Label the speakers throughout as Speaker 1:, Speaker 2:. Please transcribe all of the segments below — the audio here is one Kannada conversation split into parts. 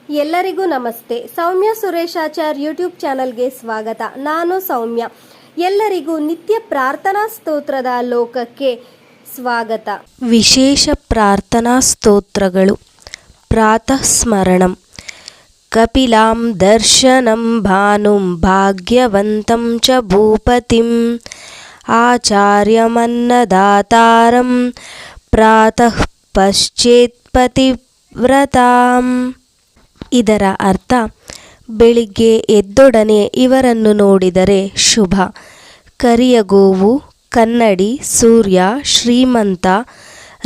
Speaker 1: ಎಲ್ಲರಿಗೂ ನಮಸ್ತೆ. ಸೌಮ್ಯ ಸುರೇಶಾಚಾರ್ ಯೂಟ್ಯೂಬ್ ಚಾನಲ್ಗೆ ಸ್ವಾಗತ. ನಾನು ಸೌಮ್ಯ. ಎಲ್ಲರಿಗೂ ನಿತ್ಯ ಪ್ರಾರ್ಥನಾ ಸ್ತೋತ್ರದ ಲೋಕಕ್ಕೆ ಸ್ವಾಗತ.
Speaker 2: ವಿಶೇಷ ಪ್ರಾರ್ಥನಾ ಸ್ತೋತ್ರಗಳು. ಪ್ರಾತಃ ಸ್ಮರಣಂ. ಕಪಿಲಾಂ ದರ್ಶನಂ ಭಾನುಂ ಭಾಗ್ಯವಂತಂ ಚ ಭೂಪತಿಂ ಆಚಾರ್ಯಮನ್ನದಾತಾರಂ ಪ್ರಾತಃ ಪಶ್ಚೇತ್ ಪತಿವ್ರತಾಂ. ಇದರ ಅರ್ಥ, ಬೆಳಿಗ್ಗೆ ಎದ್ದೊಡನೆ ಇವರನ್ನು ನೋಡಿದರೆ ಶುಭ. ಕರಿಯ ಗೋವು, ಕನ್ನಡಿ, ಸೂರ್ಯ, ಶ್ರೀಮಂತ,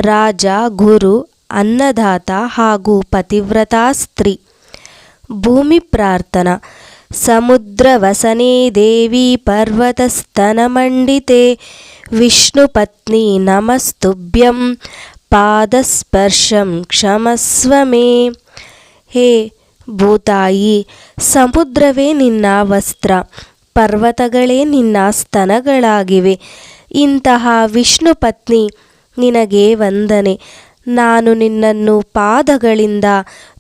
Speaker 2: ರಾಜ, ಗುರು, ಅನ್ನದಾತ ಹಾಗೂ ಪತಿವ್ರತಾ ಸ್ತ್ರೀ. ಭೂಮಿ ಪ್ರಾರ್ಥನಾ. ಸಮುದ್ರವಸನೆ ದೇವಿ ಪರ್ವತಸ್ತನಮಂಡಿತೆ ವಿಷ್ಣುಪತ್ನಿ ನಮಸ್ತುಭ್ಯಂ ಪಾದಸ್ಪರ್ಶಂ ಕ್ಷಮಸ್ವ ಮೇ. ಹೇ ಭೂತಾಯಿ, ಸಮುದ್ರವೇ ನಿನ್ನ ವಸ್ತ್ರ, ಪರ್ವತಗಳೇ ನಿನ್ನ ಸ್ತನಗಳಾಗಿವೆ. ಇಂತಹ ವಿಷ್ಣು ಪತ್ನಿ ನಿನಗೆ ವಂದನೆ. ನಾನು ನಿನ್ನನ್ನು ಪಾದಗಳಿಂದ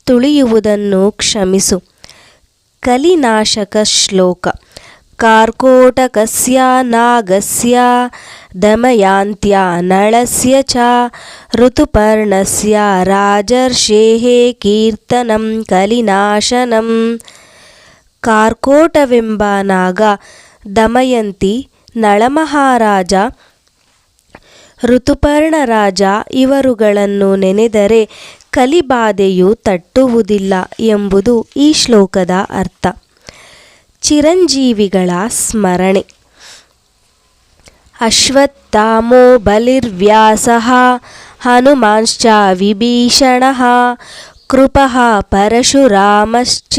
Speaker 2: ತುಳಿಯುವುದನ್ನು ಕ್ಷಮಿಸು. ಕಲಿನಾಶಕ ಶ್ಲೋಕ. ಕಾರ್ಕೋಟಕಸ್ಯ ನಾಗಸ್ಯ ದಮಯಾಂತ್ಯ ನಳಸ್ಯ ಚ ಋತುಪರ್ಣಸ್ಯ ರಾಜರ್ಷೇಃ ಕೀರ್ತನಂ ಕಲಿನಾಶನಂ. ಕಾರ್ಕೋಟವೆಂಬ ನಾಗ, ದಮಯಂತಿ, ನಳಮಹಾರಾಜ, ಋತುಪರ್ಣ ರಾಜ ಇವರುಗಳನ್ನು ನೆನೆದರೆ ಕಲಿಬಾಧೆಯು ತಟ್ಟುವುದಿಲ್ಲ ಎಂಬುದು ಈ ಶ್ಲೋಕದ ಅರ್ಥ. ಚಿರಂಜೀವಿಗಳ ಸ್ಮರಣೆ. ಅಶ್ವತ್ಥಾಮೋ ಬಲಿರ್ವ್ಯಾಸಃ ಹನುಮಾಂಶ್ಚ ವಿಭೀಷಣಃ ಕೃಪಃ ಪರಶುರಾಮಶ್ಚ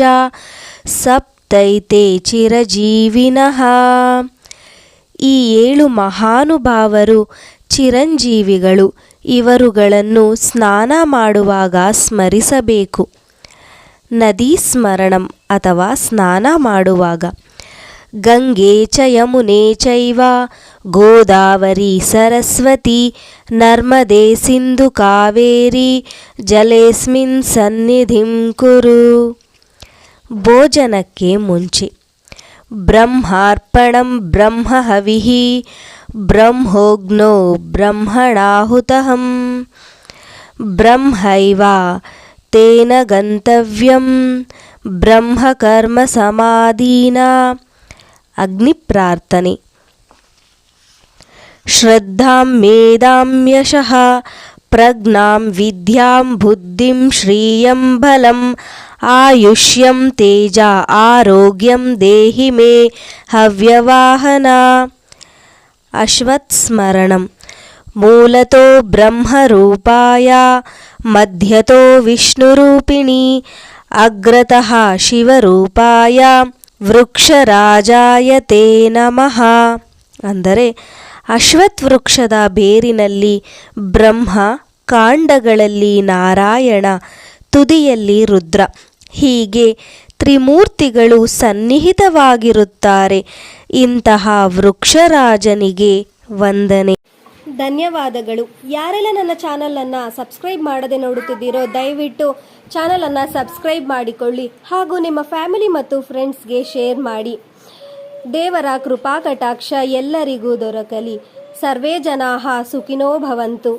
Speaker 2: ಸಪ್ತೈತೆ ಚಿರಜೀವಿನಃ. ಈ 7 ಮಹಾನುಭಾವರು ಚಿರಂಜೀವಿಗಳು. ಇವರುಗಳನ್ನು ಸ್ನಾನ ಮಾಡುವಾಗ ಸ್ಮರಿಸಬೇಕು. ನದಿ ಸ್ಮರಣಂ ಅಥವಾ ಸ್ನಾನ ಮಾಡುವಾಗ. ಗಂಗೆ ಚ ಯಮುನೆ ಚೈವ ಗೋದಾವರಿ ಸರಸ್ವತಿ ನರ್ಮದೆ ಸಿಂಧು ಕಾವೇರಿ ಜಲೇಸ್ಮಿನ್ ಸನ್ನಿಧಿಂ ಕುರು. ಭೋಜನಕ್ಕೆ ಮುಂಚೆ. ಬ್ರಹ್ಮಾರ್ಪಣಂ ಬ್ರಹ್ಮಹವಿಃ ಬ್ರಹ್ಮೋಗ್ನೋ ಬ್ರಹ್ಮಣಾಹುತಃ ಬ್ರಹ್ಮೈವ ತೇನ ಗಂತವ್ಯಂ ಬ್ರಹ್ಮಕರ್ಮ ಸಮಾಧೀನಾ. ಅಗ್ನಿ ಪ್ರಾರ್ಥನೆ. ಶ್ರದ್ಧಾಂ ಮೇಧಾಂ ಯಶಃ ಪ್ರಜ್ಞಾಂ ವಿದ್ಯಾಂ ಬುದ್ಧಿಂ ಶ್ರಿಯಂ ಬಲಂ ಆಯುಷ್ಯಂ ತೇಜ ಆರೋಗ್ಯಂ ದೇಹಿ ಮೇ ಹವ್ಯವಾಹನ. ಅಶ್ವತ್ ಸ್ಮರಣಂ. ಮೂಲತೋ ಬ್ರಹ್ಮರೂಪಾಯ ಮಧ್ಯತೋ ವಿಷ್ಣುರೂಪಿಣಿ ಅಗ್ರತಃ ಶಿವರೂಪಾಯ ವೃಕ್ಷರಾಜಾಯ ತೇ ನಮಃ. ಅಂದರೆ ಅಶ್ವತ್ ವೃಕ್ಷದ ಬೇರಿನಲ್ಲಿ ಬ್ರಹ್ಮ, ಕಾಂಡಗಳಲ್ಲಿ ನಾರಾಯಣ, ತುದಿಯಲ್ಲಿ ರುದ್ರ, ಹೀಗೆ ತ್ರಿಮೂರ್ತಿಗಳು ಸನ್ನಿಹಿತವಾಗಿರುತ್ತಾರೆ. ಇಂತಹ ವೃಕ್ಷರಾಜನಿಗೆ ವಂದನೆ.
Speaker 1: ಧನ್ಯವಾದಗಳು. ಯಾರೆಲ್ಲ ನನ್ನ ಚಾನಲನ್ನು ಸಬ್ಸ್ಕ್ರೈಬ್ ಮಾಡದೆ ನೋಡುತ್ತಿದ್ದೀರೋ ದಯವಿಟ್ಟು ಚಾನಲನ್ನು ಸಬ್ಸ್ಕ್ರೈಬ್ ಮಾಡಿಕೊಳ್ಳಿ ಹಾಗೂ ನಿಮ್ಮ ಫ್ಯಾಮಿಲಿ ಮತ್ತು ಫ್ರೆಂಡ್ಸ್ಗೆ ಶೇರ್ ಮಾಡಿ. ದೇವರ ಕೃಪಾ ಕಟಾಕ್ಷ ಎಲ್ಲರಿಗೂ ದೊರಕಲಿ. ಸರ್ವೇ ಜನಾಃ ಸುಖಿನೋ ಭವಂತು.